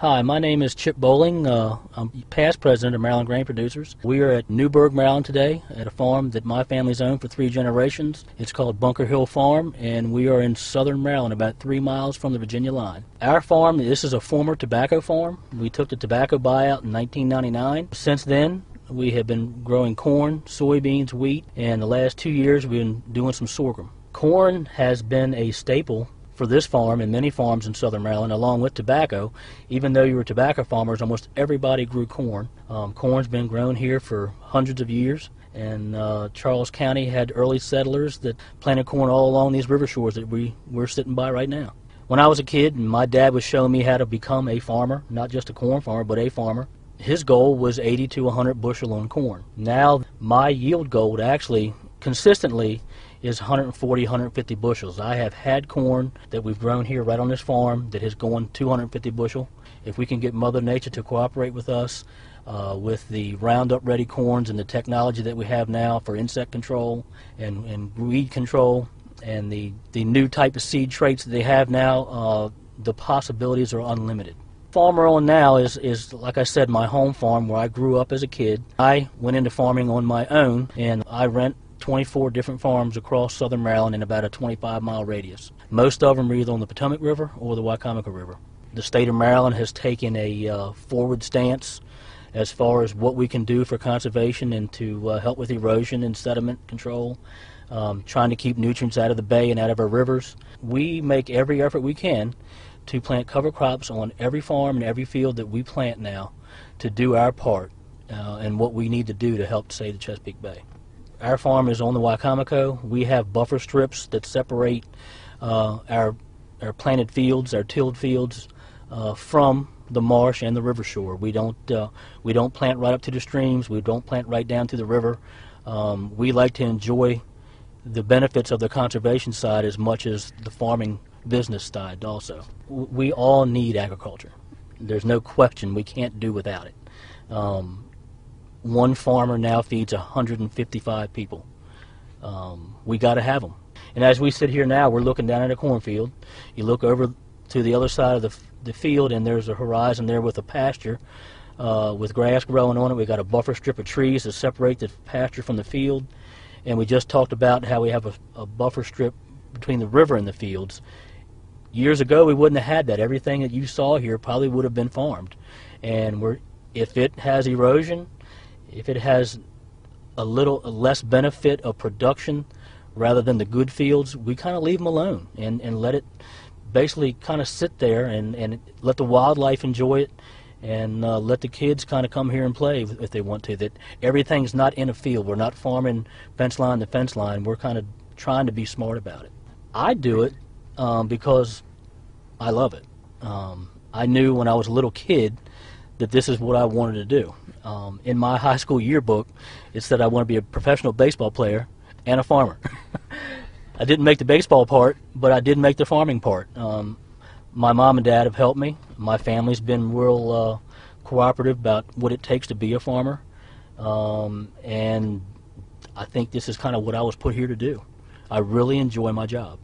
Hi, my name is Chip Bowling. I'm past president of Maryland Grain Producers. We are at Newburgh, Maryland today at a farm that my family's owned for 3 generations. It's called Bunker Hill Farm, and we are in southern Maryland, about 3 miles from the Virginia line. Our farm, this is a former tobacco farm. We took the tobacco buyout in 1999. Since then, we have been growing corn, soybeans, wheat, and the last 2 years we've been doing some sorghum. Corn has been a staple for this farm and many farms in southern Maryland, along with tobacco. Even though you were tobacco farmers, almost everybody grew corn. Corn's been grown here for hundreds of years, and Charles County had early settlers that planted corn all along these river shores that we're sitting by right now. When I was a kid, my dad was showing me how to become a farmer, not just a corn farmer, but a farmer. His goal was 80 to 100 bushel on corn. Now my yield goal actually consistently is 140, 150 bushels. I have had corn that we've grown here right on this farm that has gone 250 bushel. If we can get Mother Nature to cooperate with us with the Roundup Ready corns and the technology that we have now for insect control and weed control and the new type of seed traits that they have now, the possibilities are unlimited. Farmer on now is, like I said, my home farm where I grew up as a kid. I went into farming on my own, and I rent 24 different farms across southern Maryland in about a 25-mile radius. Most of them are either on the Potomac River or the Wycomico River. The state of Maryland has taken a forward stance as far as what we can do for conservation and to help with erosion and sediment control, trying to keep nutrients out of the bay and out of our rivers. We make every effort we can to plant cover crops on every farm and every field that we plant now to do our part and what we need to do to help save the Chesapeake Bay. Our farm is on the Wycomico. We have buffer strips that separate our planted fields, our tilled fields, from the marsh and the river shore. We don't plant right up to the streams. We don't plant right down to the river. We like to enjoy the benefits of the conservation side as much as the farming business side also. We all need agriculture. There's no question we can't do without it. One farmer now feeds 155 people. We got to have them. And as we sit here now, we're looking down at a cornfield. You look over to the other side of the field, and there's a horizon there with a pasture with grass growing on it. We got a buffer strip of trees to separate the pasture from the field. And we just talked about how we have a buffer strip between the river and the fields. Years ago, we wouldn't have had that. Everything that you saw here probably would have been farmed. And if it has erosion, if it has a little less benefit of production rather than the good fields, we kind of leave them alone and let it basically kind of sit there and let the wildlife enjoy it and let the kids kind of come here and play if they want to. That everything's not in a field. We're not farming fence line to fence line. We're kind of trying to be smart about it. I do it because I love it. I knew when I was a little kid that this is what I wanted to do. In my high school yearbook, it said I want to be a professional baseball player and a farmer. I didn't make the baseball part, but I did make the farming part. My mom and dad have helped me. My family's been real cooperative about what it takes to be a farmer. And I think this is kind of what I was put here to do. I really enjoy my job.